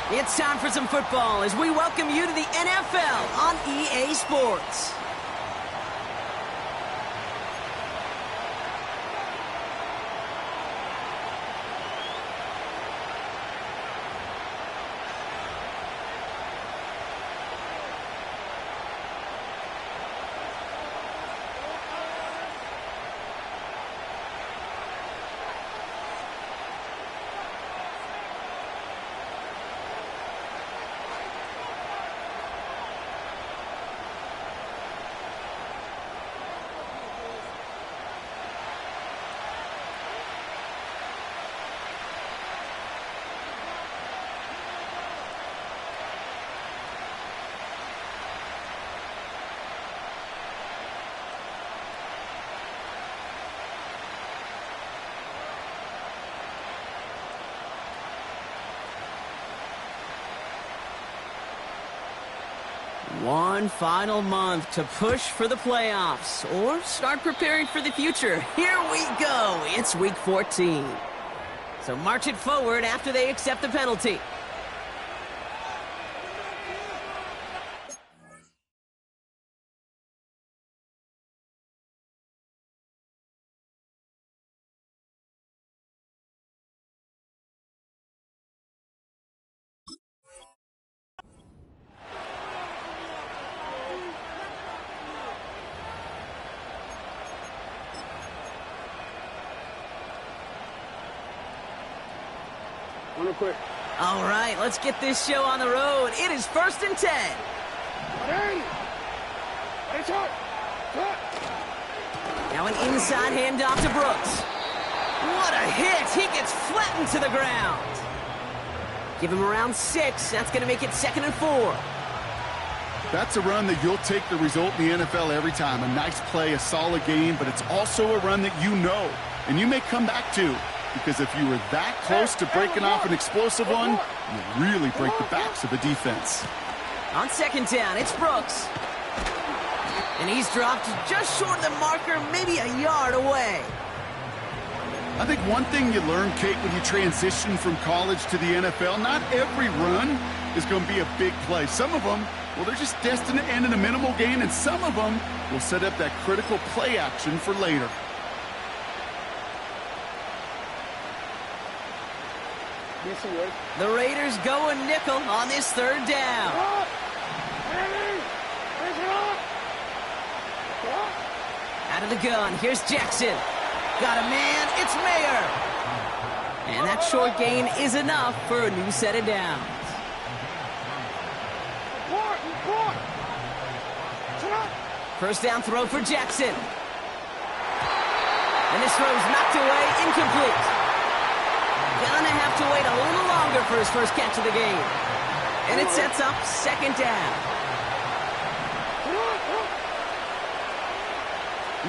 It's time for some football as we welcome you to the NFL on EA Sports. One final month to push for the playoffs or start preparing for the future. Here we go. It's week 14. So march it forward after they accept the penalty. Quick. All right, let's get this show on the road. It is 1st and 10. Now an inside handoff to Brooks. What a hit! He gets flattened to the ground. Give him around 6. That's going to make it 2nd and 4. That's a run that you'll take the result in the NFL every time. A nice play, a solid game, but it's also a run that you know, and you may come back to. Because if you were that close to breaking off an explosive one, you really break the backs of the defense. On 2nd down, it's Brooks. And he's dropped just short of the marker, maybe a yard away. I think one thing you learn, Kate, when you transition from college to the NFL, not every run is going to be a big play. Some of them, well, they're just destined to end in a minimal gain, and some of them will set up that critical play action for later. The Raiders go a nickel on this 3rd down. Out of the gun, here's Jackson. Got a man, it's Mayer. And that short gain is enough for a new set of downs. First down throw for Jackson. And this throw's knocked away, incomplete. Gonna have to wait a little longer for his first catch of the game. And it sets up 2nd down.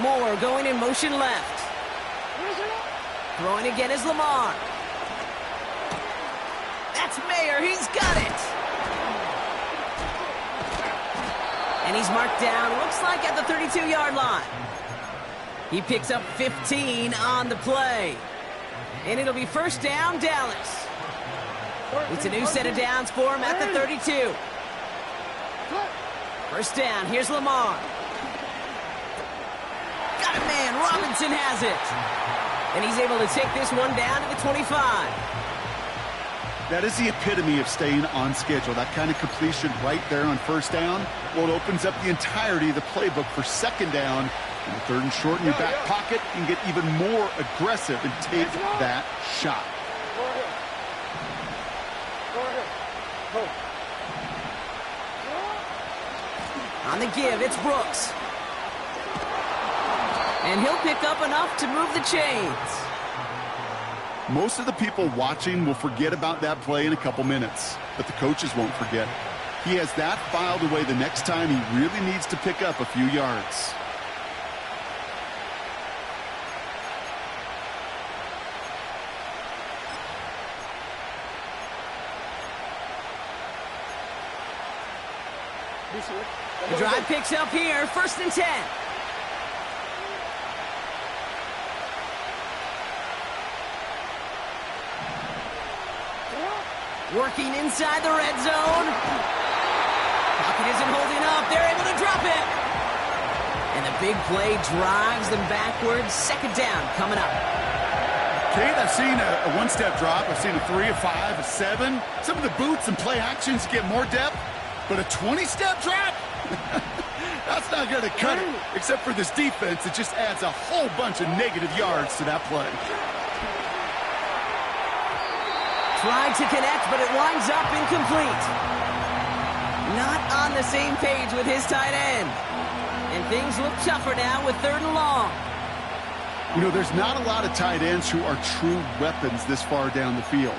Moore going in motion left. Throwing again is Lamar. That's Mayer, he's got it. And he's marked down, looks like at the 32-yard line. He picks up 15 on the play. And it'll be 1st down, Dallas. It's a new set of downs for him at the 32. 1st down, here's Lamar. Got a man, Robinson has it. And he's able to take this one down to the 25. That is the epitome of staying on schedule. That kind of completion right there on 1st down. Well, it opens up the entirety of the playbook for 2nd down. In the 3rd and short in your back pocket, and get even more aggressive and take that shot. On the give, it's Brooks. And he'll pick up enough to move the chains. Most of the people watching will forget about that play in a couple minutes, but the coaches won't forget. He has that filed away the next time he really needs to pick up a few yards. The drive picks up here, 1st and 10. Working inside the red zone. Pocket isn't holding up. They're able to drop it. And the big play drives them backwards. Second down coming up. Kate, I've seen a one-step drop. I've seen a 3, a 5, a 7. Some of the boots and play actions get more depth, but a 20-step drop? That's not going to cut it. Except for this defense, it just adds a whole bunch of negative yards to that play. Tried to connect, but it winds up incomplete. Not on the same page with his tight end. And things look tougher now with 3rd and long. You know, there's not a lot of tight ends who are true weapons this far down the field.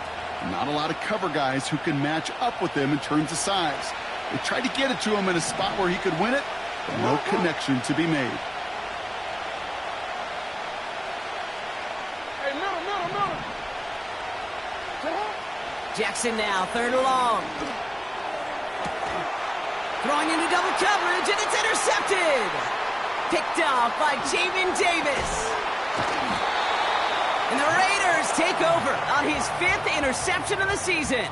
Not a lot of cover guys who can match up with them in terms of size. They tried to get it to him in a spot where he could win it, but no connection to be made. Hey, middle. Jackson now, 3rd and long. Throwing into double coverage, and it's intercepted. Picked off by Jamin Davis. And the Raiders take over on his 5th interception of the season.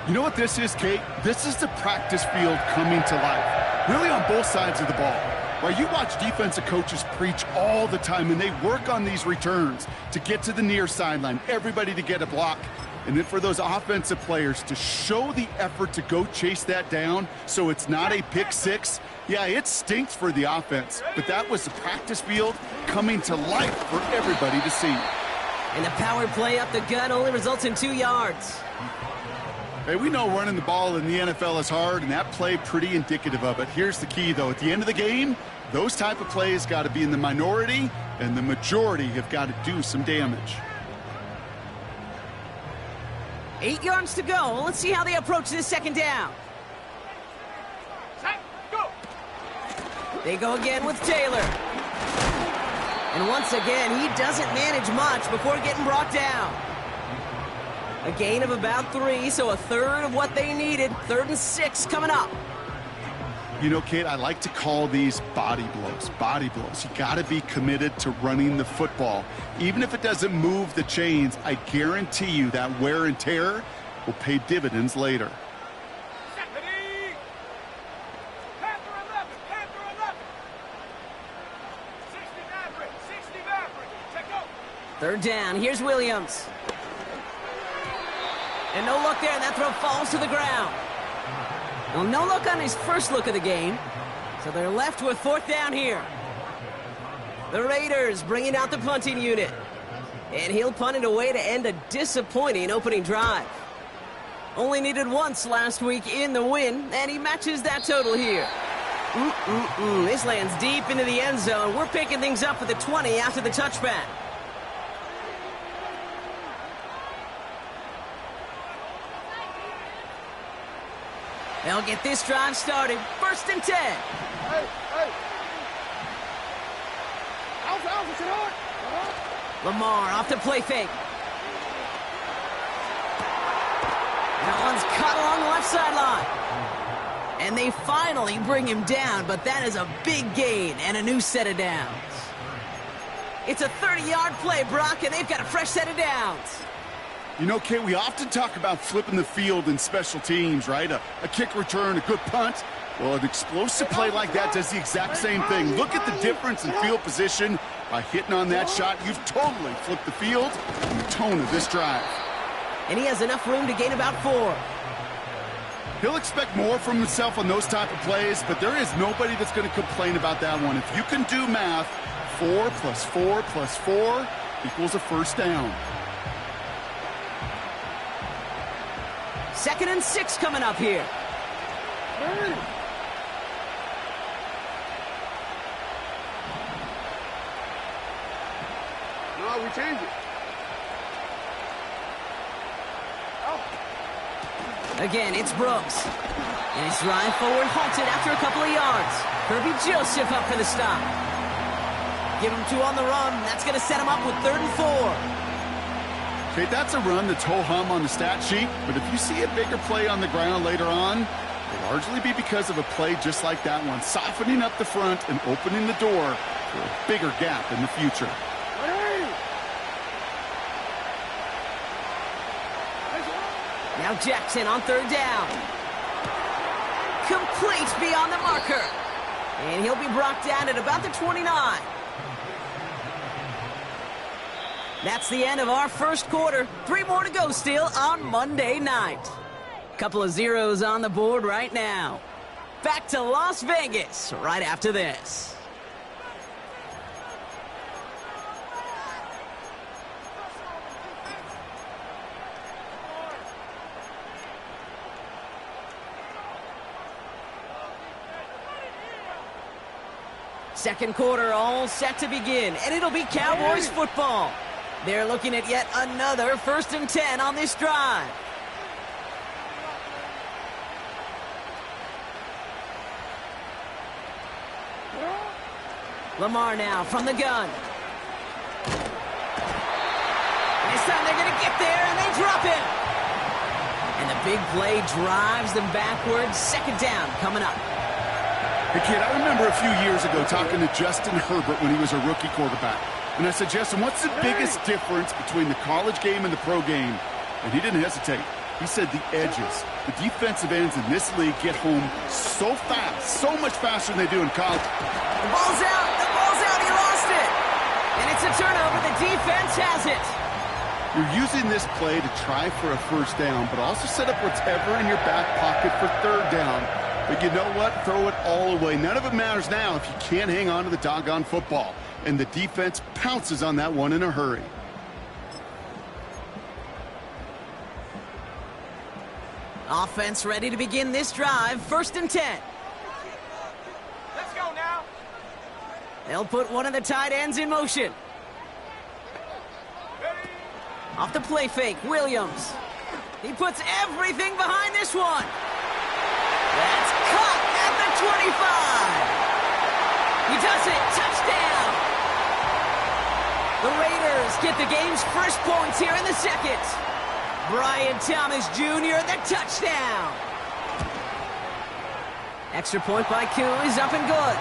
You know what this is, Kate? This is the practice field coming to life. Really on both sides of the ball. Right? You watch defensive coaches preach all the time, and they work on these returns to get to the near sideline, everybody to get a block. And then for those offensive players to show the effort to go chase that down so it's not a pick six, yeah, it stinks for the offense. But that was the practice field coming to life for everybody to see. And the power play up the gut only results in 2 yards. Hey, we know running the ball in the NFL is hard, and that play pretty indicative of it. Here's the key, though. At the end of the game, those type of plays got to be in the minority, and the majority have got to do some damage. 8 yards to go. Let's see how they approach this 2nd down. They go again with Taylor. And once again, he doesn't manage much before getting brought down. A gain of about 3, so a 1/3 of what they needed. 3rd and 6 coming up. You know, Kate, I like to call these body blows. Body blows. You got to be committed to running the football. Even if it doesn't move the chains, I guarantee you that wear and tear will pay dividends later. Third down. Here's Williams. And no look there, and that throw falls to the ground. Well, no look on his first look of the game. So they're left with 4th down here. The Raiders bringing out the punting unit. And he'll punt it away to end a disappointing opening drive. Only needed once last week in the win, and he matches that total here. This lands deep into the end zone. We're picking things up at the 20 after the touchback. They'll get this drive started. 1st and 10. Hey. Lamar off the play fake. That one's caught along the left sideline. And they finally bring him down, but that is a big gain and a new set of downs. It's a 30-yard play, Brock, and they've got a fresh set of downs. You know, Kate, we often talk about flipping the field in special teams, right? A kick return, a good punt. Well, an explosive play like that does the exact same thing. Look at the difference in field position. By hitting on that shot, you've totally flipped the field and the tone of this drive. And he has enough room to gain about 4. He'll expect more from himself on those type of plays, but there is nobody that's going to complain about that one. If you can do math, 4 + 4 + 4 equals a 1st down. 2nd and 6 coming up here. No, we change it. Again, it's Brooks. And his drive forward halted after a couple of yards. Kirby Joseph up for the stop. Give him 2 on the run. That's going to set him up with 3rd and 4. Okay, that's a run that's ho-hum on the stat sheet, but if you see a bigger play on the ground later on, it'll largely be because of a play just like that one, softening up the front and opening the door for a bigger gap in the future. Now Jackson on third down. Complete beyond the marker. And he'll be brought down at about the 29. That's the end of our first quarter. 3 more to go still on Monday night. Couple of zeros on the board right now. Back to Las Vegas right after this. Second quarter all set to begin, and it'll be Cowboys football. They're looking at yet another 1st and 10 on this drive. Lamar now from the gun. This time they're going to get there, and they drop him. And the big play drives them backwards. Second down coming up. Hey, kid, I remember a few years ago talking to Justin Herbert when he was a rookie quarterback. And I said, Justin, what's the biggest difference between the college game and the pro game? And he didn't hesitate. He said the edges. The defensive ends in this league get home so fast, so much faster than they do in college. The ball's out. The ball's out. He lost it. And it's a turnover. The defense has it. You're using this play to try for a first down, but also set up whatever in your back pocket for third down. But you know what? Throw it all away. None of it matters now if you can't hang on to the doggone football. And the defense pounces on that one in a hurry. Offense ready to begin this drive. 1st and 10. Let's go now. They'll put one of the tight ends in motion. Off the play fake, Williams. He puts everything behind this one. That's caught at the 25. He does it. Touchdown. The Raiders get the game's first points here in the second. Brian Thomas Jr., the touchdown. Extra point by Q is up and good.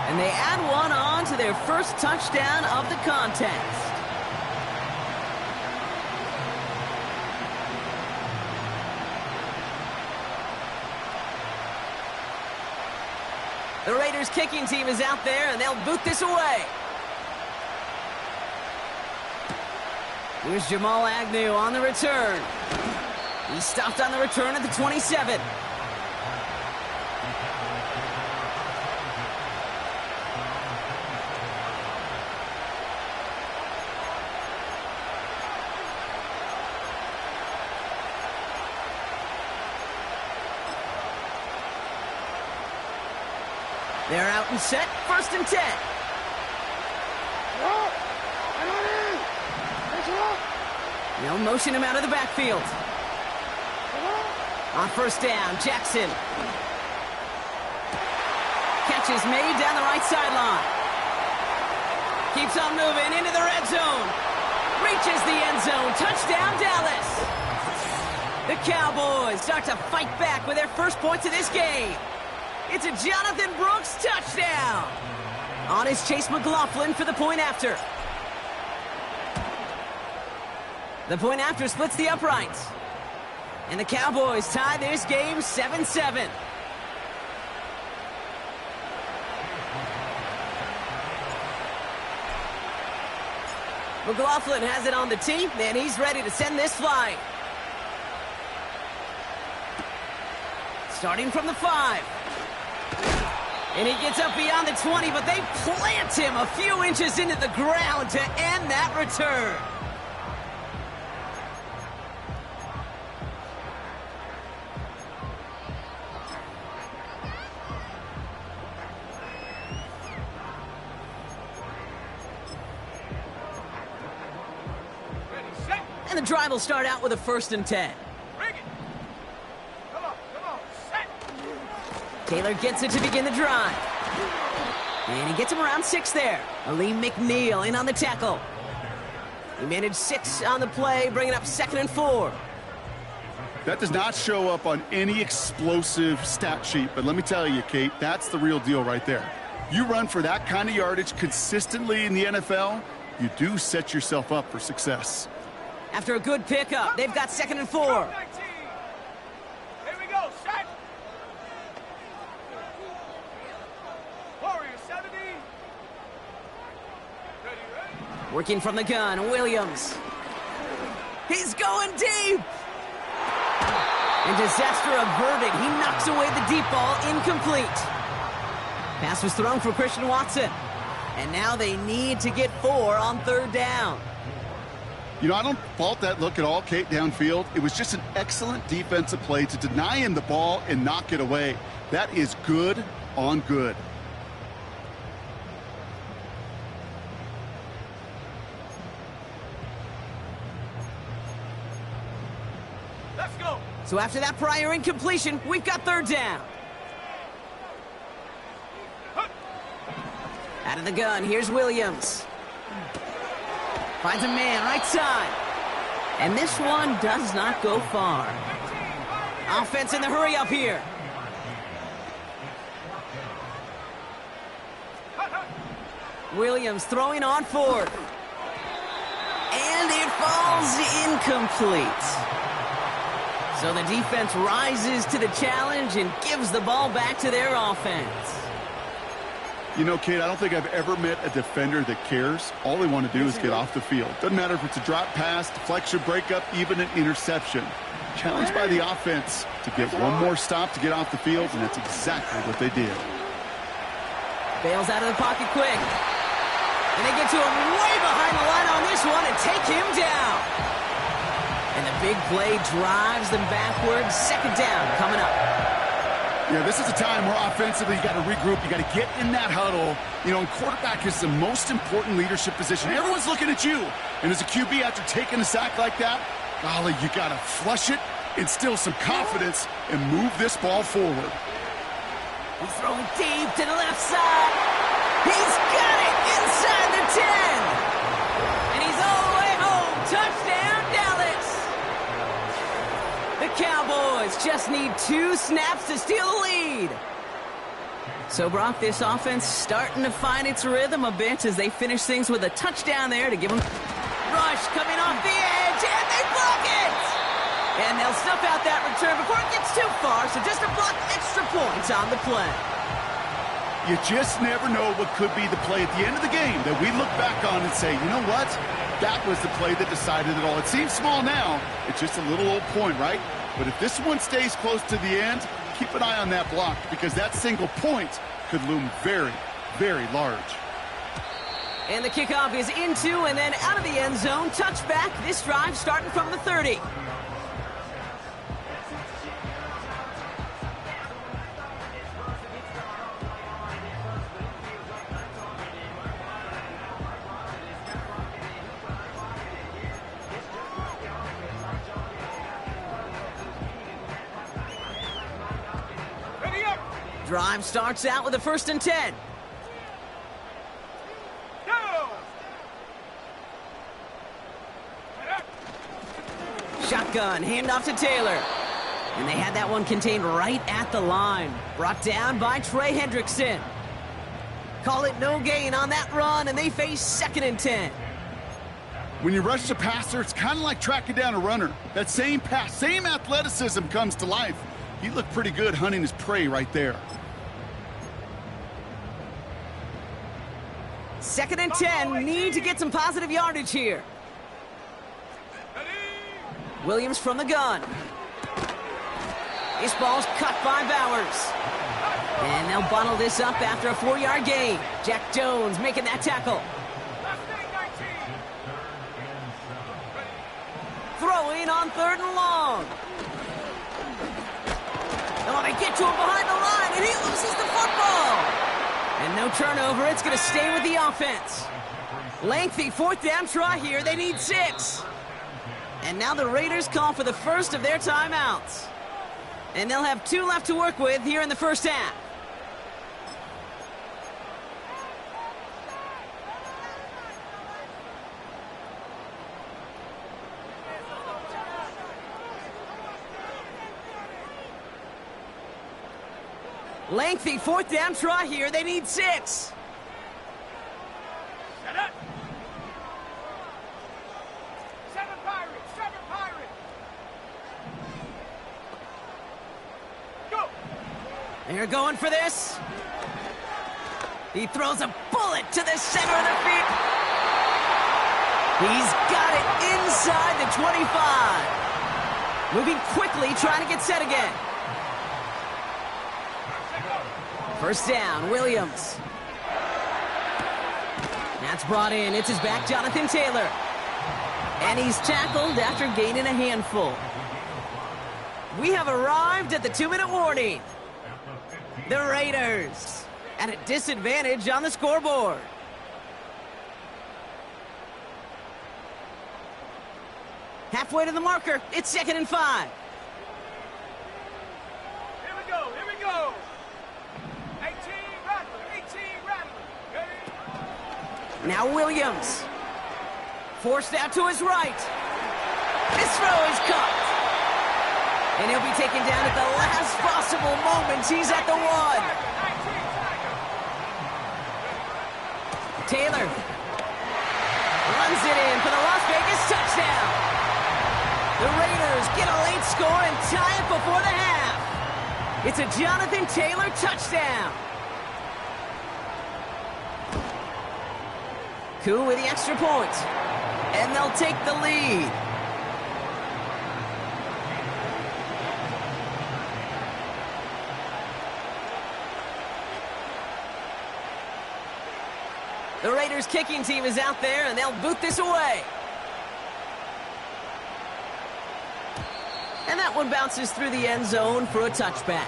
And they add one on to their first touchdown of the contest. The Raiders kicking team is out there, and they'll boot this away. Here's Jamal Agnew on the return. He's stopped on the return at the 27. They're out and set. 1st and 10. They'll motion him out of the backfield. On 1st down, Jackson. Catch is made down the right sideline. Keeps on moving into the red zone. Reaches the end zone. Touchdown, Dallas. The Cowboys start to fight back with their first points of this game. It's a Jonathan Brooks touchdown. On is Chase McLaughlin for the point after. The point after splits the uprights. And the Cowboys tie this game 7-7. McLaughlin has it on the tee, and he's ready to send this flying. Starting from the 5. And he gets up beyond the 20, but they plant him a few inches into the ground to end that return. And the drive will start out with a 1st and 10. Taylor gets it to begin the drive. And he gets him around 6 there. Aleem McNeil in on the tackle. He managed 6 on the play, bringing up 2nd and 4. That does not show up on any explosive stat sheet, but let me tell you, Kate, that's the real deal right there. You run for that kind of yardage consistently in the NFL, you do set yourself up for success. After a good pickup, they've got 2nd and 4. Working from the gun, Williams. He's going deep. And disaster averted. He knocks away the deep ball, incomplete. Pass was thrown for Christian Watson. And now they need to get 4 on 3rd down. You know, I don't fault that look at all, Kate, downfield. It was just an excellent defensive play to deny him the ball and knock it away. That is good on good. Let's go. So after that prior incompletion, we've got 3rd down. Out of the gun, here's Williams. Finds a man, right side. And this one does not go far. Offense in the hurry up here. Williams throwing on 4th. And it falls incomplete. So the defense rises to the challenge and gives the ball back to their offense. You know, Kate, I don't think I've ever met a defender that cares. All they want to do is get off the field. Doesn't matter if it's a drop pass, deflection, breakup, even an interception. Challenged by the offense to get one more stop to get off the field, and that's exactly what they did. Bails out of the pocket quick. And they get to him way behind the line on this one and take him down. And the big play drives them backwards. 2nd down coming up. Yeah, this is a time where offensively you got to regroup. You got to get in that huddle. You know, and quarterback is the most important leadership position. Everyone's looking at you. And as a QB, after taking a sack like that, golly, you got to flush it, instill some confidence, and move this ball forward. He's throwing deep to the left side. He's got it inside the 10. And he's all the way home. Touchdown, Dallas. The Cowboys just need 2 snaps to steal the lead. So, Brock, this offense starting to find its rhythm a bit as they finish things with a touchdown there to give them rush coming off the edge, and they block it. And they'll snuff out that return before it gets too far, so just a block extra points on the play. You just never know what could be the play at the end of the game that we look back on and say, you know what? That was the play that decided it all. It seems small now. It's just a little old point, right? But if this one stays close to the end, keep an eye on that block because that single point could loom very, very large. And the kickoff is into and then out of the end zone. Touchback. This drive starting from the 30. Drive starts out with a 1st and 10. Go! Shotgun, handoff to Taylor. And they had that one contained right at the line. Brought down by Trey Hendrickson. Call it no gain on that run, and they face 2nd and 10. When you rush the passer, it's kind of like tracking down a runner. That same pass, same athleticism comes to life. He looked pretty good hunting his prey right there. 2nd and 10, need to get some positive yardage here. Williams from the gun. This ball's cut by Bowers. And they'll bottle this up after a 4-yard gain. Jack Jones making that tackle. Throwing on 3rd and long. Oh, they get to him behind the line, and he loses the football. And no turnover, it's going to stay with the offense. Lengthy 4th down try here. They need 6. And now the Raiders call for the first of their timeouts. And they'll have 2 left to work with here in the 1st half. Lengthy 4th down try here. They need 6. Set up. 7 Pirates. 7 Pirates. Go. They're going for this. He throws a bullet to the center of the field. He's got it inside the 25. Moving quickly, trying to get set again. First down, Williams. That's brought in. It's his back, Jonathan Taylor. And he's tackled after gaining a handful. We have arrived at the 2-minute warning. The Raiders at a disadvantage on the scoreboard. Halfway to the marker. It's 2nd and 5. Here we go, here we go. 18 Rattler, 18 Rattler. Ready? Now Williams. Forced out to his right. This throw is caught. And he'll be taken down at the last possible moment. He's at the 1. Taylor runs it in for the Las Vegas touchdown. The Raiders get a late score and tie it before the half. It's a Jonathan Taylor touchdown. Koo with the extra point. And they'll take the lead. The Raiders kicking team is out there, and they'll boot this away. And that one bounces through the end zone for a touchback.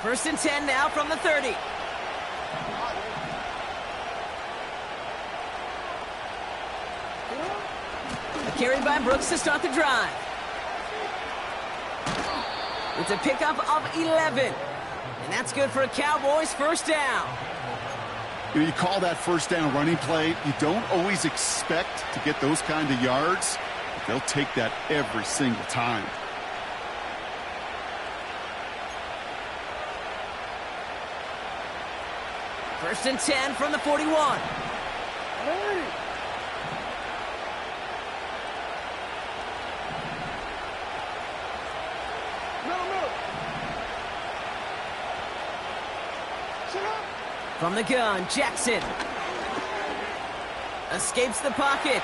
First and 10 now from the 30. Carried by Brooks to start the drive. It's a pickup of 11. And that's good for a Cowboys first down. You call that first down running play. You don't always expect to get those kind of yards, but they'll take that every single time. First and 10 from the 41. From the gun, Jackson. Escapes the pocket.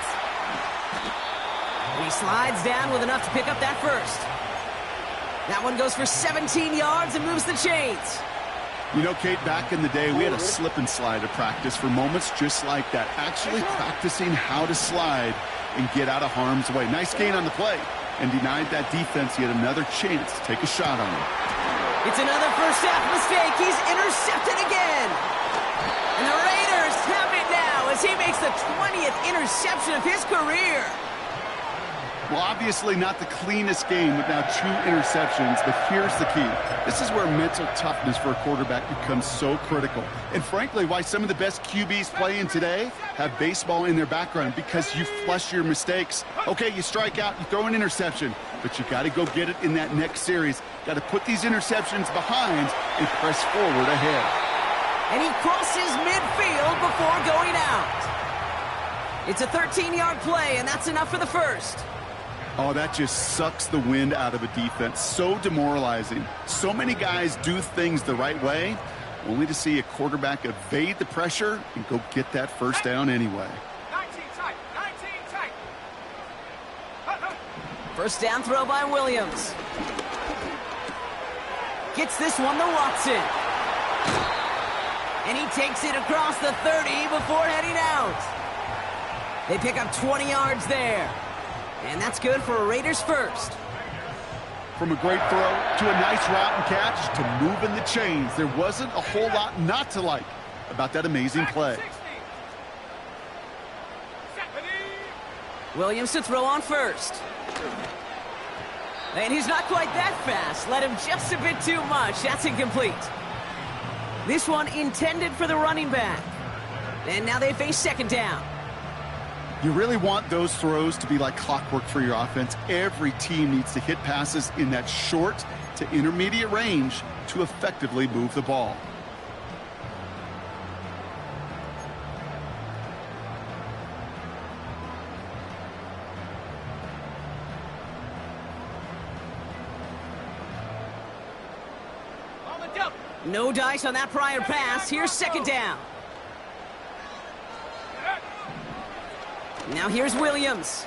He slides down with enough to pick up that first. That one goes for 17 yards and moves the chains. You know, Kate, back in the day, we had a slip and slide at practice for moments just like that. Actually practicing how to slide and get out of harm's way. Nice gain on the play. And denied that defense yet another chance to take a shot on him. It's another first half mistake. He's intercepted again. And the Raiders have it now as he makes the 20th interception of his career. Well, obviously not the cleanest game with now 2 interceptions, but here's the key. This is where mental toughness for a quarterback becomes so critical. And frankly, why some of the best QBs playing today have baseball in their background, because you flush your mistakes. Okay, you strike out, you throw an interception, but you got to go get it in that next series. Got to put these interceptions behind and press forward ahead. And he crosses midfield before going out. It's a 13-yard play, and that's enough for the first. Oh, that just sucks the wind out of a defense. So demoralizing. So many guys do things the right way, only to see a quarterback evade the pressure and go get that first down anyway. 19 tight, 19 tight. First down throw by Williams. Gets this one to Watson. And he takes it across the 30 before heading out. They pick up 20 yards there. And that's good for a Raiders first. From a great throw to a nice route and catch to moving the chains, there wasn't a whole lot not to like about that amazing play. Williams to throw on first. And he's not quite that fast. Let him just a bit too much. That's incomplete. This one intended for the running back. And now they face second down. You really want those throws to be like clockwork for your offense. Every team needs to hit passes in that short to intermediate range to effectively move the ball. No dice on that prior pass. Here's second down. Now here's Williams.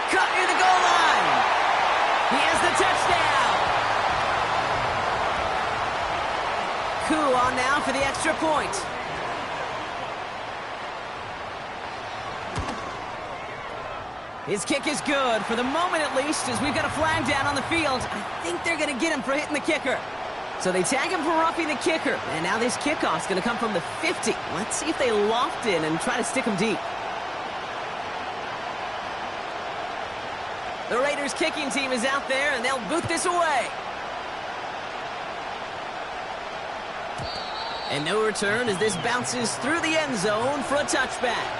Cut near the goal line. He has the touchdown. Koo on now for the extra point. His kick is good, for the moment at least, as we've got a flag down on the field. I think they're going to get him for hitting the kicker. So they tag him for roughing the kicker. And now this kickoff's going to come from the 50. Let's see if they loft in and try to stick him deep. The Raiders kicking team is out there, and they'll boot this away. And no return as this bounces through the end zone for a touchback.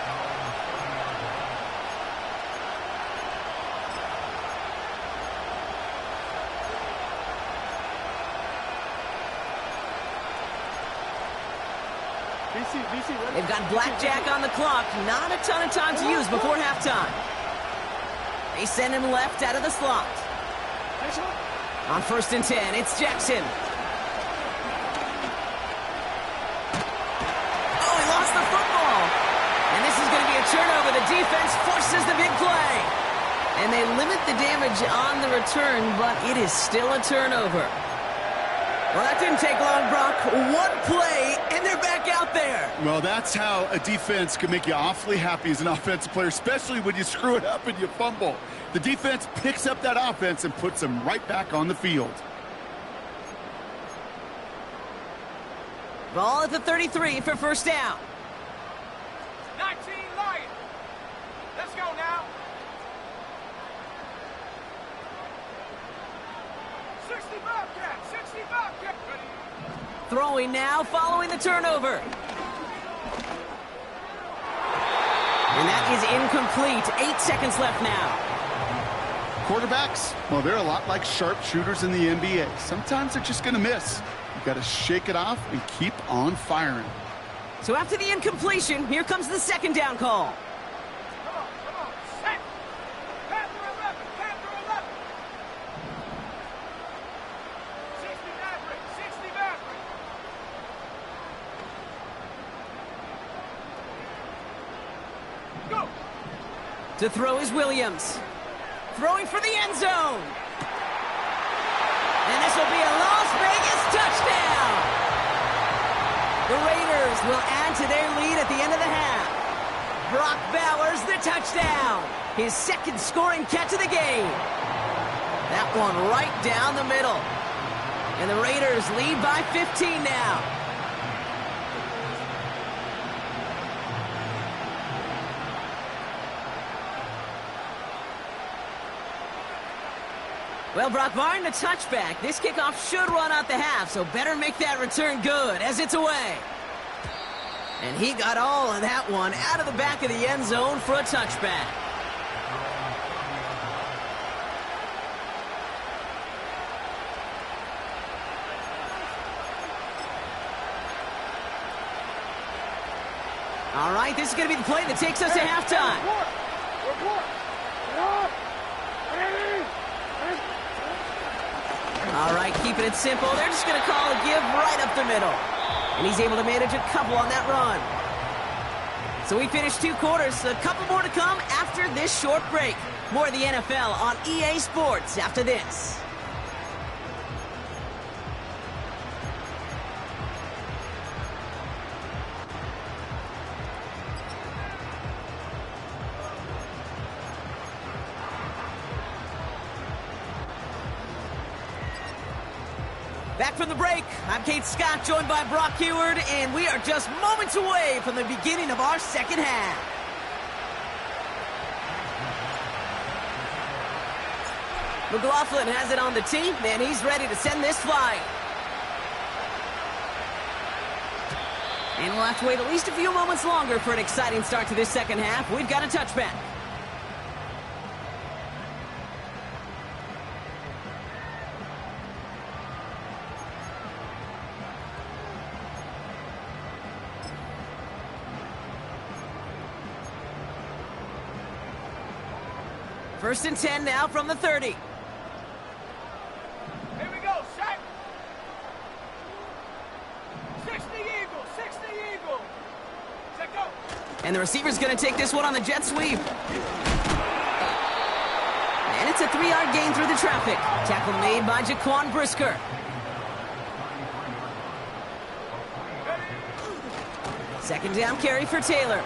They've got blackjack on the clock. Not a ton of time to use before halftime. They send him left out of the slot. On 1st and 10, it's Jackson. Oh, he lost the football. And this is going to be a turnover. The defense forces the big play. And they limit the damage on the return, but it is still a turnover. Well, that didn't take long, Brock. One play, and they're back out there. Well, that's how a defense can make you awfully happy as an offensive player, especially when you screw it up and you fumble. The defense picks up that offense and puts them right back on the field. Ball at the 33 for first down. 19 Lions. Let's go now. 65 cap, 65 cap. Throwing now, following the turnover. And that is incomplete. 8 seconds left now. Quarterbacks, well, they're a lot like sharpshooters in the NBA. Sometimes they're just going to miss. You've got to shake it off and keep on firing. So after the incompletion, here comes the second down call. Come on, set. Panther 11, Panther 11. 60 Maverick, 60 Maverick. Go. To throw is Williams. Throwing for the end zone. And this will be a Las Vegas touchdown. The Raiders will add to their lead at the end of the half. Brock Bowers, the touchdown. His second scoring catch of the game. That one right down the middle. And the Raiders lead by 15 now. Well, Brock, barring the touchback, this kickoff should run out the half, so better make that return good as it's away. And he got all of that one out of the back of the end zone for a touchback. All right, this is going to be the play that takes us to halftime. All right, keeping it simple. They're just going to call a give right up the middle. And he's able to manage a couple on that run. So we finished 2 quarters. A couple more to come after this short break. More of the NFL on EA Sports after this. Back from the break, I'm Kate Scott, joined by Brock Huard, and we are just moments away from the beginning of our second half. McLaughlin has it on the tee, and he's ready to send this flying. And we'll have to wait at least a few moments longer for an exciting start to this second half. We've got a touchback. First and 10 now from the 30. Here we go, set. 60 Eagle, 60 Eagle. Set, go. And the receiver's going to take this one on the jet sweep. And it's a 3-yard gain through the traffic. Tackle made by Jaquan Brisker. Second down carry for Taylor.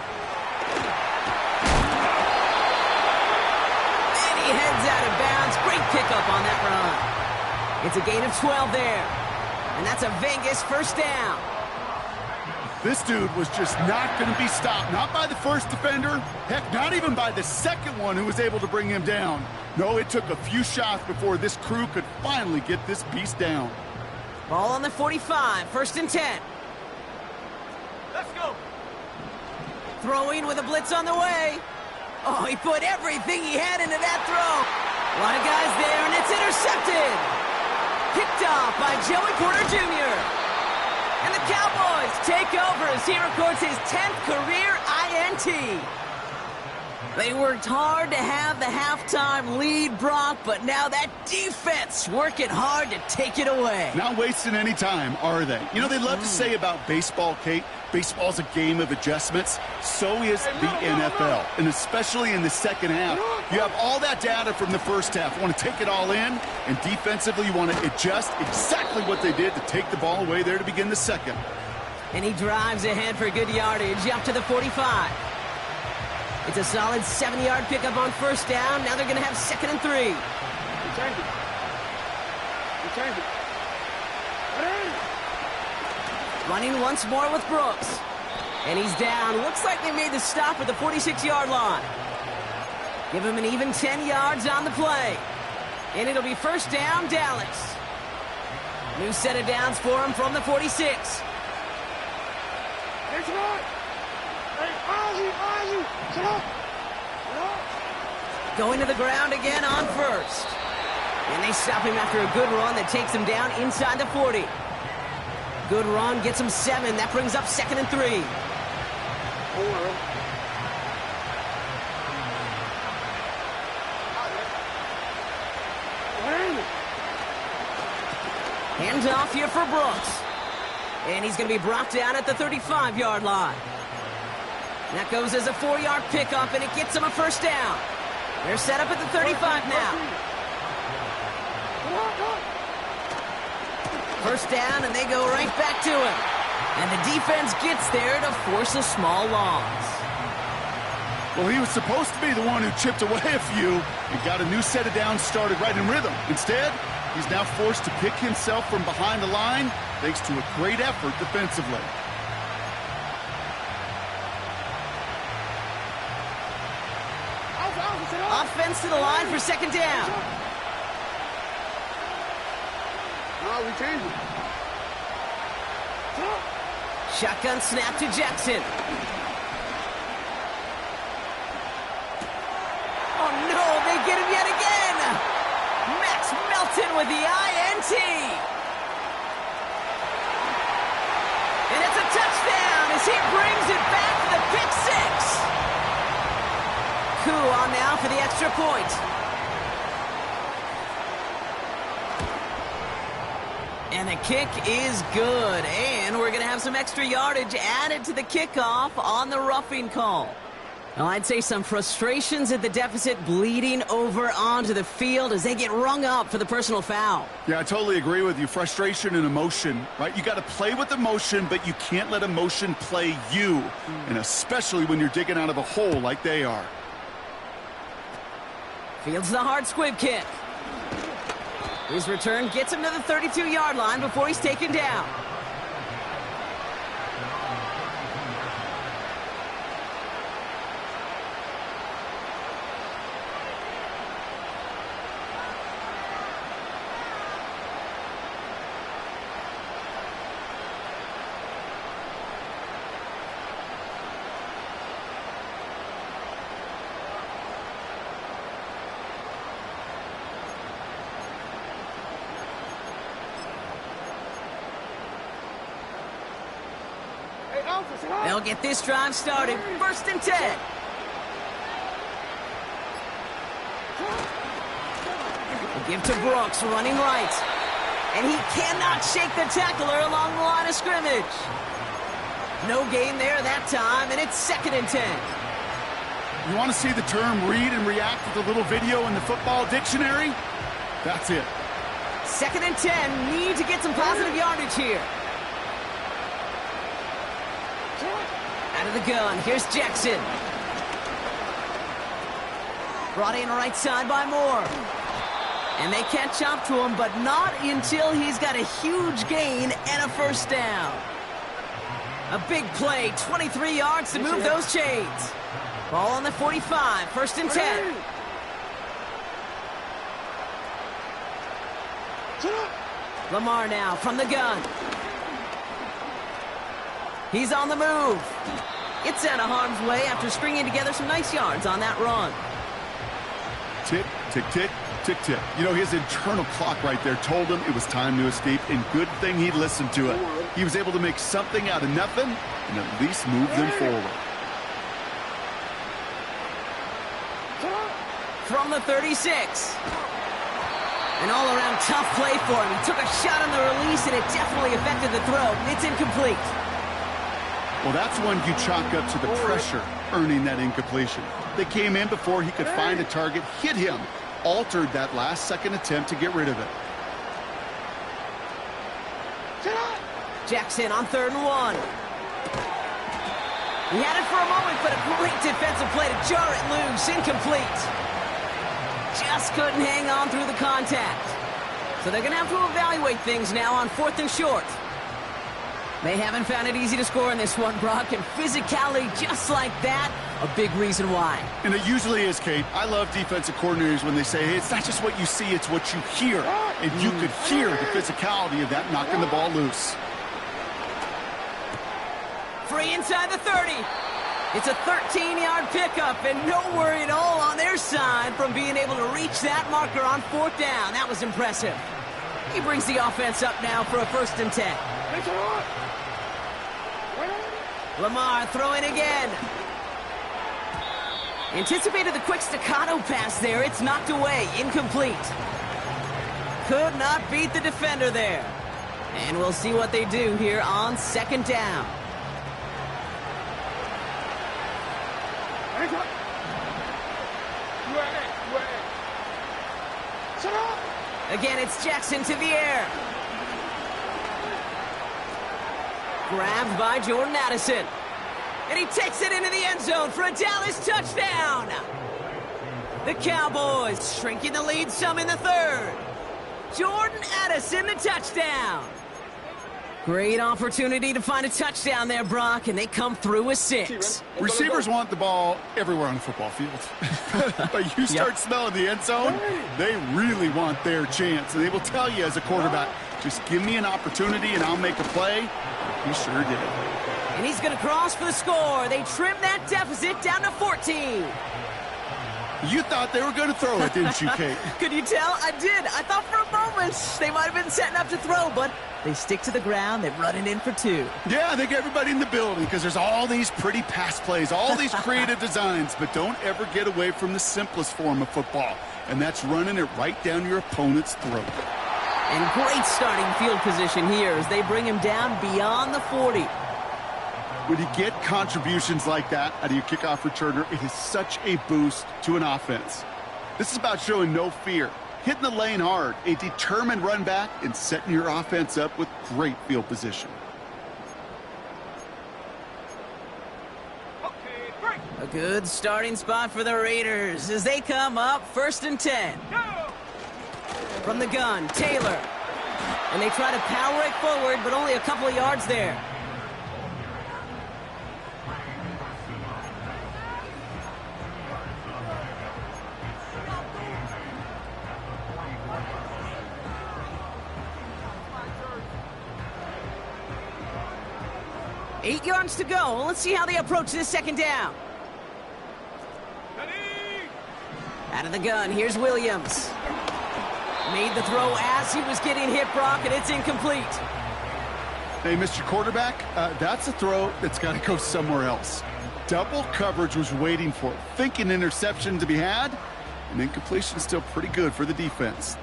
And he heads out of bounds. Great pickup on that run. It's a gain of 12 there. And that's a Vegas first down. This dude was just not going to be stopped. Not by the first defender. Heck, not even by the second one who was able to bring him down. No, it took a few shots before this crew could finally get this beast down. Ball on the 45. First and 10. Let's go. Throwing with a blitz on the way. Oh, he put everything he had into that throw. A lot of guys there, and it's intercepted. Picked off by Joey Porter Jr. And the Cowboys take over as he records his 10th career INT. They worked hard to have the halftime lead, Brock, but now that defense working hard to take it away. Not wasting any time, are they? You know, they love to say about baseball, Kate, baseball's a game of adjustments. So is the NFL, and especially in the second half. You have all that data from the first half. You want to take it all in, and defensively you want to adjust exactly what they did to take the ball away there to begin the second. And he drives ahead for good yardage up to the 45. It's a solid 70-yard pickup on first down. Now they're going to have second and 3. Return it. Return it. Running once more with Brooks. And he's down. Looks like they made the stop at the 46-yard line. Give him an even 10 yards on the play. And it'll be first down, Dallas. New set of downs for him from the 46. Going to the ground again on first. And they stop him after a good run that takes him down inside the 40. Good run, gets him 7. That brings up second and 3. Hands off here for Brooks. And he's going to be brought down at the 35-yard line. That goes as a 4-yard pickup, and it gets him a first down. They're set up at the 35 now. First down, and they go right back to him. And the defense gets there to force a small loss. Well, he was supposed to be the one who chipped away a few and got a new set of downs started right in rhythm. Instead, he's now forced to pick himself from behind the line thanks to a great effort defensively. Offense to the line for second down. No, we changed it. Shotgun snap to Jackson. Oh no, they get him yet again. Max Melton with the INT. And it's a touchdown as he brings it back to the pick 6. Koo on now for the extra point. And the kick is good. And we're going to have some extra yardage added to the kickoff on the roughing call. Well, I'd say some frustrations at the deficit bleeding over onto the field as they get rung up for the personal foul. Yeah, I totally agree with you. Frustration and emotion, right? You got to play with emotion, but you can't let emotion play you. And especially when you're digging out of a hole like they are. Fields the hard squib kick. His return gets him to the 32-yard line before he's taken down. They'll get this drive started. First and 10. Give to Brooks, running right. And he cannot shake the tackler along the line of scrimmage. No gain there that time, and it's 2nd and 10. You want to see the term read and react with a little video in the football dictionary? That's it. 2nd and 10. Need to get some positive yardage here. Out of the gun. Here's Jackson. Brought in right side by Moore. And they catch up to him, but not until he's got a huge gain and a first down. A big play, 23 yards to move those chains. Ball on the 45, 1st and 10. Lamar now from the gun. He's on the move. It's out of harm's way after stringing together some nice yards on that run. Tick, tick, tick, tick, tick. You know, his internal clock right there told him it was time to escape, and good thing he listened to it. He was able to make something out of nothing and at least move them forward. From the 36. An all-around tough play for him. He took a shot on the release, and it definitely affected the throw. It's incomplete. Well, that's one you chalk up to the pressure earning that incompletion. They came in before he could find a target, hit him, altered that last-second attempt to get rid of it. Jackson on 3rd and 1. He had it for a moment, but a great defensive play to jar it loose. Incomplete. Just couldn't hang on through the contact. So they're going to have to evaluate things now on 4th and short. They haven't found it easy to score in this one, Brock, and physicality just like that, a big reason why. And it usually is, Kate. I love defensive coordinators when they say, hey, it's not just what you see, it's what you hear. And you could hear the physicality of that knocking the ball loose. Free inside the 30. It's a 13-yard pickup, and no worry at all on their side from being able to reach that marker on 4th down. That was impressive. He brings the offense up now for a 1st and 10. Lamar throwing again. Anticipated the quick staccato pass there. It's knocked away. Incomplete. Could not beat the defender there. And we'll see what they do here on 2nd down. Again, it's Jackson to the air. Grabbed by Jordan Addison. And he takes it into the end zone for a Dallas touchdown. The Cowboys shrinking the lead some in the 3rd. Jordan Addison, the touchdown. Great opportunity to find a touchdown there, Brock, and they come through with 6. Receivers want the ball everywhere on the football field. But you start smelling the end zone, they really want their chance. And they will tell you as a quarterback, just give me an opportunity and I'll make a play. He sure did. And he's going to cross for the score. They trim that deficit down to 14. You thought they were going to throw it, didn't you, Kate? Could you tell? I did. I thought for a moment they might have been setting up to throw, but they stick to the ground. They run it in for 2. Yeah, I think everybody in the building, because there's all these pretty pass plays, all these creative designs, but don't ever get away from the simplest form of football, and that's running it right down your opponent's throat. And great starting field position here as they bring him down beyond the 40. When you get contributions like that out of your kickoff returner, it is such a boost to an offense. This is about showing no fear, hitting the lane hard, a determined run back, and setting your offense up with great field position. A good starting spot for the Raiders as they come up 1st and 10. From the gun, Taylor. And they try to power it forward, but only a couple of yards there. Eight yards to go. Let's see how they approach this 2nd down. Out of the gun, here's Williams. Made the throw as he was getting hit, Brock, and it's incomplete. Hey, Mr. Quarterback, that's a throw that's got to go somewhere else. Double coverage was waiting for it, thinking interception to be had, and incompletion still pretty good for the defense.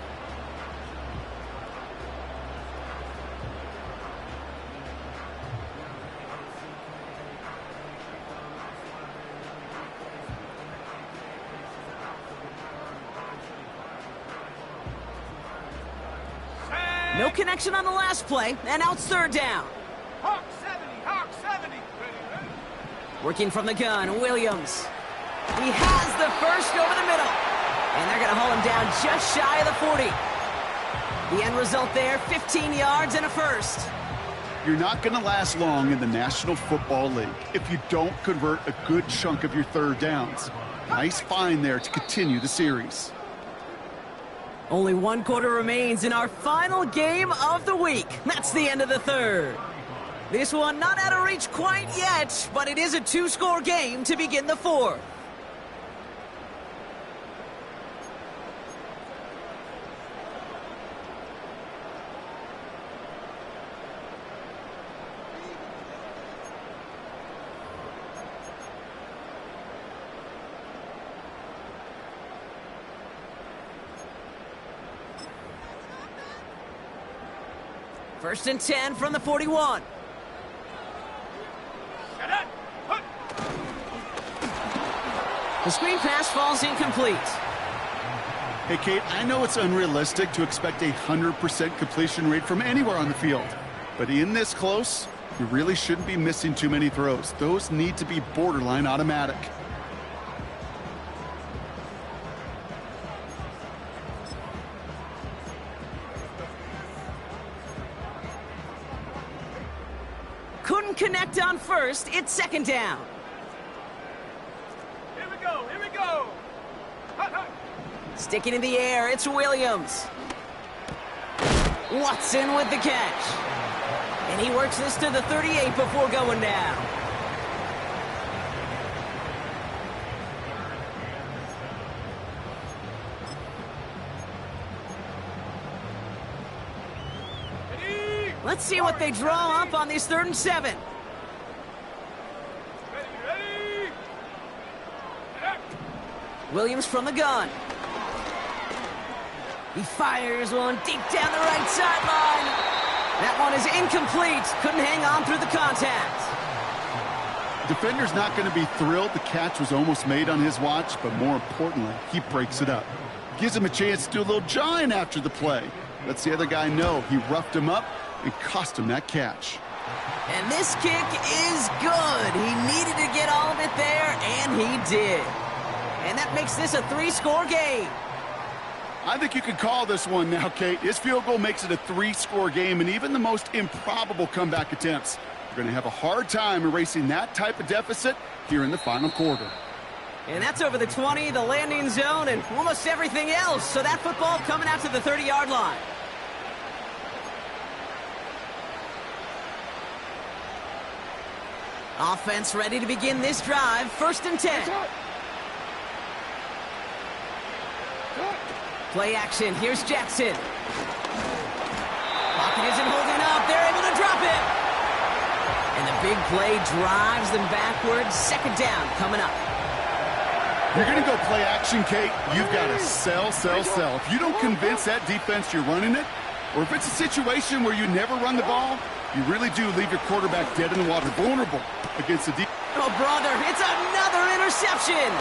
No connection on the last play, and now it's third down. Hawk 70, Hawk 70. Ready. Working from the gun, Williams. He has the first over the middle. And they're going to haul him down just shy of the 40. The end result there, 15 yards and a first. You're not going to last long in the National Football League if you don't convert a good chunk of your third downs. Nice find there to continue the series. Only one quarter remains in our final game of the week. That's the end of the third. This one not out of reach quite yet, but it is a two-score game to begin the fourth. First and 10 from the 41. The screen pass falls incomplete. Hey, Kate, I know it's unrealistic to expect a 100% completion rate from anywhere on the field. But in this close, you really shouldn't be missing too many throws. Those need to be borderline automatic. Couldn't connect on first. It's second down. Here we go, here we go. Hut, hut. Sticking in the air, it's Williams. Watson with the catch. And he works this to the 38 before going down. Ready, Let's see what they draw up on this 3rd and 7. ready. Williams from the gun. He fires one deep down the right sideline. That one is incomplete. Couldn't hang on through the contact. Defender's not going to be thrilled the catch was almost made on his watch, but more importantly, he breaks it up. Gives him a chance to do a little jawing after the play. Lets the other guy know he roughed him up and cost him that catch. And this kick is good. He needed to get all of it there, and he did. And that makes this a 3-score game. I think you could call this one now, Kate. His field goal makes it a 3-score game, and even the most improbable comeback attempts are going to have a hard time erasing that type of deficit here in the final quarter. And that's over the 20, the landing zone, and almost everything else. So that football coming out to the 30-yard line. Offense ready to begin this drive. 1st and 10. Play action. Here's Jackson. Pocket isn't holding up. They're able to drop it. And the big play drives them backwards. 2nd down coming up. You're going to go play action, Kate. You've got to sell, sell, sell. If you don't convince that defense you're running it, or if it's a situation where you never run the ball, you really do leave your quarterback dead in the water, vulnerable against the defense. Oh, brother, it's another interception.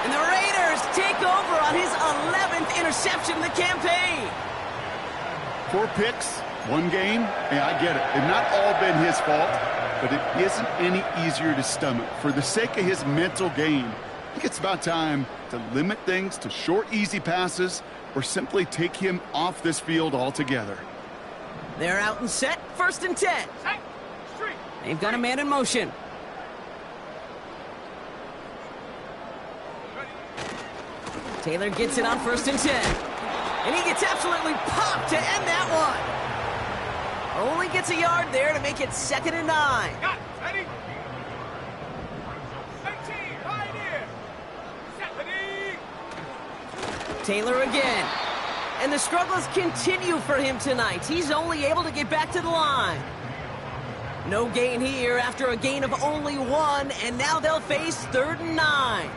And the Raiders take over on his 11th interception of the campaign. 4 picks, 1 game. Yeah, I get it. They've not all been his fault, but it isn't any easier to stomach. For the sake of his mental game, I think it's about time to limit things to short, easy passes or simply take him off this field altogether. They're out and set. 1st and 10. Set. Street. They've got a man in motion. Taylor gets it on 1st and 10. And he gets absolutely popped to end that one. Only gets a yard there to make it 2nd and 9. Got it. Ready. 18, Pioneer. Set. Ready. Taylor again. And the struggles continue for him tonight. He's only able to get back to the line. No gain here after a gain of only 1, and now they'll face 3rd and 9.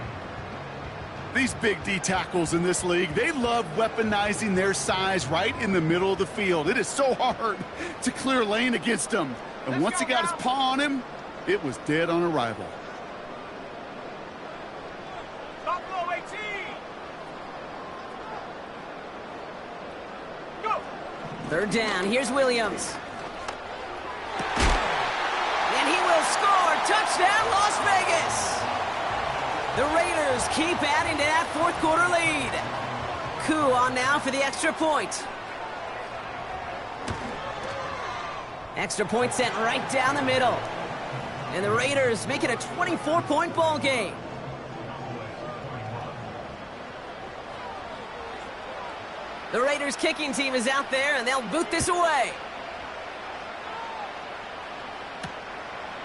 These big D tackles in this league, they love weaponizing their size right in the middle of the field. It is so hard to clear lane against them. And once he got his paw on him, it was dead on arrival. Buffalo 18. Third down, here's Williams. And he will score. Touchdown, Las Vegas. The Raiders keep adding to that fourth quarter lead. Koo on now for the extra point. Extra point sent right down the middle. And the Raiders make it a 24-point ball game. The Raiders kicking team is out there, and they'll boot this away.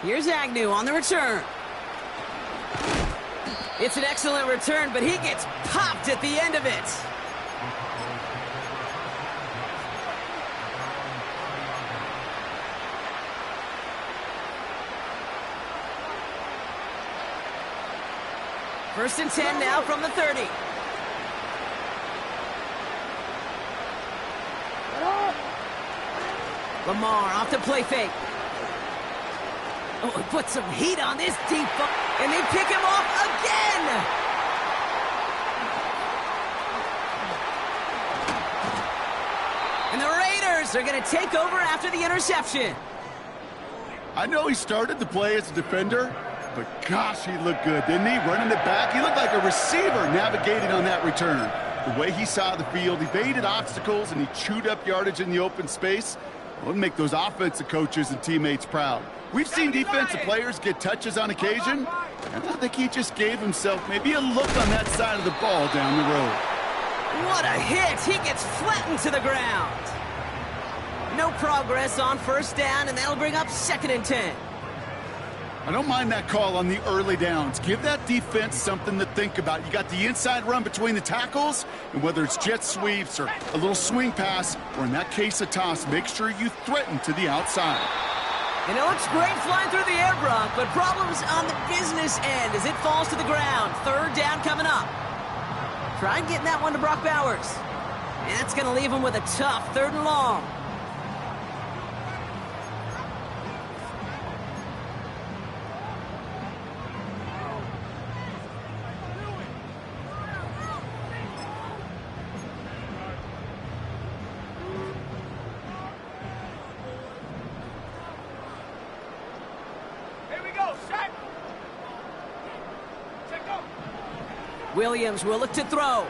Here's Agnew on the return. It's an excellent return, but he gets popped at the end of it. First and 10 now from the 30. Lamar off the play fake. Oh, he put some heat on this deep ball, and they pick him off again. And the Raiders are going to take over after the interception. I know he started the play as a defender, but gosh, he looked good, didn't he? Running it back, he looked like a receiver navigating on that return. The way he saw the field, he evaded obstacles, and he chewed up yardage in the open space. It'll make those offensive coaches and teammates proud. We've seen defensive players get touches on occasion, and I think he just gave himself maybe a look on that side of the ball down the road. What a hit! He gets flattened to the ground. No progress on first down, and that'll bring up 2nd and 10. I don't mind that call on the early downs. Give that defense something to think about. You got the inside run between the tackles, and whether it's jet sweeps or a little swing pass, or in that case a toss, make sure you threaten to the outside. And it looks great flying through the air, Brock, but problems on the business end as it falls to the ground. Third down coming up. Try getting that one to Brock Bowers. And that's going to leave him with a tough 3rd and long. Williams will look to throw.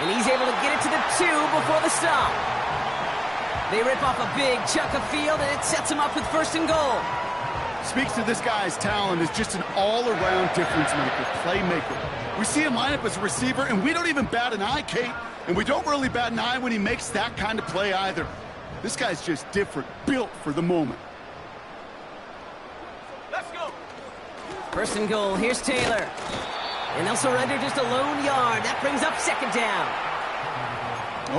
And he's able to get it to the 2 before the stop. They rip off a big chunk of field, and it sets him up with 1st and goal. Speaks to this guy's talent as just an all-around difference maker, playmaker. We see him line up as a receiver, and we don't even bat an eye, Kate. And we don't really bat an eye when he makes that kind of play either. This guy's just different, built for the moment. 1st and goal, here's Taylor. And they'll surrender just a lone yard. That brings up 2nd down.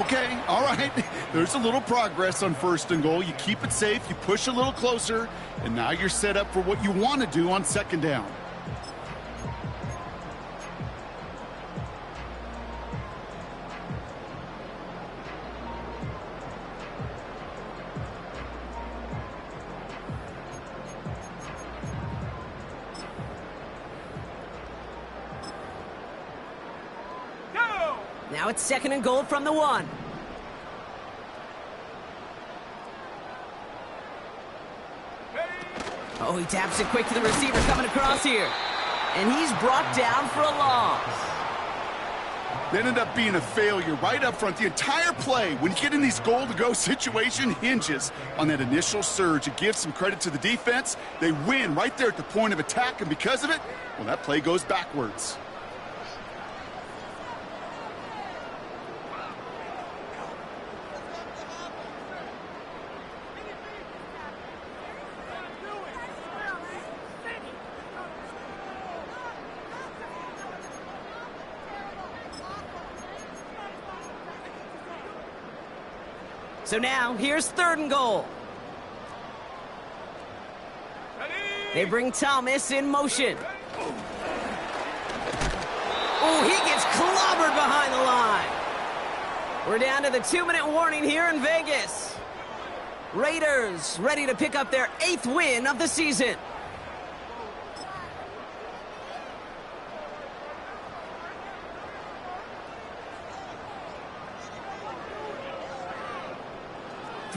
Okay, all right. There's a little progress on 1st and goal. You keep it safe, you push a little closer, and now you're set up for what you want to do on 2nd down. Now it's 2nd and goal from the 1. Oh, he taps it quick to the receiver coming across here. And he's brought down for a loss. They ended up being a failure right up front. The entire play, when you get in these goal-to-go situation, hinges on that initial surge. It gives some credit to the defense. They win right there at the point of attack, and because of it, well, that play goes backwards. So now, here's 3rd and goal. They bring Thomas in motion. Oh, he gets clobbered behind the line. We're down to the 2-minute warning here in Vegas. Raiders ready to pick up their 8th win of the season.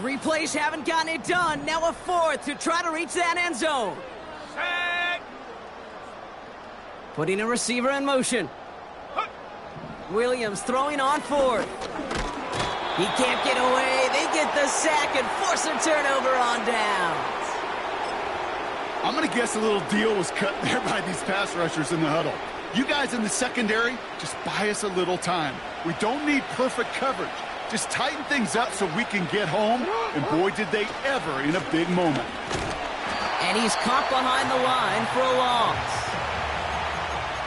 3 plays haven't gotten it done. Now a 4th to try to reach that end zone. Set. Putting a receiver in motion. Williams throwing on 4th. He can't get away. They get the sack and force a turnover on downs. I'm going to guess a little deal was cut there by these pass rushers in the huddle. You guys in the secondary, just buy us a little time. We don't need perfect coverage. Just tighten things up so we can get home, and boy, did they ever in a big moment. And he's caught behind the line for a loss.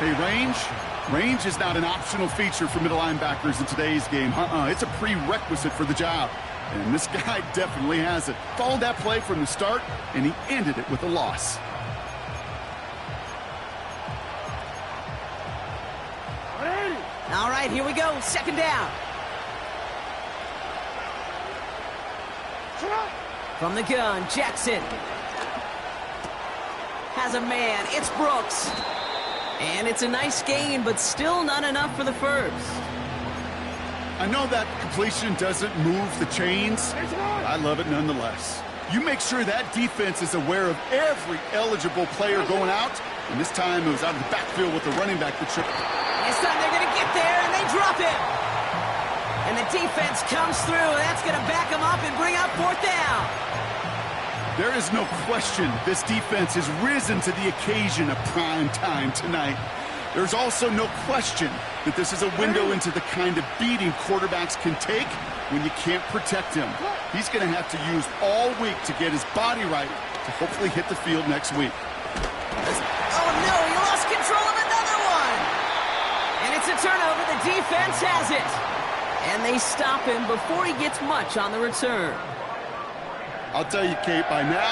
Hey, range is not an optional feature for middle linebackers in today's game. It's a prerequisite for the job. And this guy definitely has it. Followed that play from the start, and he ended it with a loss. All right, here we go. 2nd down. From the gun, Jackson. Has a man. It's Brooks. And it's a nice gain, but still not enough for the first. I know that completion doesn't move the chains, but I love it nonetheless. You make sure that defense is aware of every eligible player going out, and this time it was out of the backfield with the running back that tripped. This time they're going to get there, and they drop him. And the defense comes through, and that's going to back them up and bring up 4th down. There is no question this defense has risen to the occasion of prime time tonight. There's also no question that this is a window into the kind of beating quarterbacks can take when you can't protect him. He's going to have to use all week to get his body right to hopefully hit the field next week. Oh, no, he lost control of another one. And it's a turnover. The defense has it. And they stop him before he gets much on the return. I'll tell you, Kate, by now,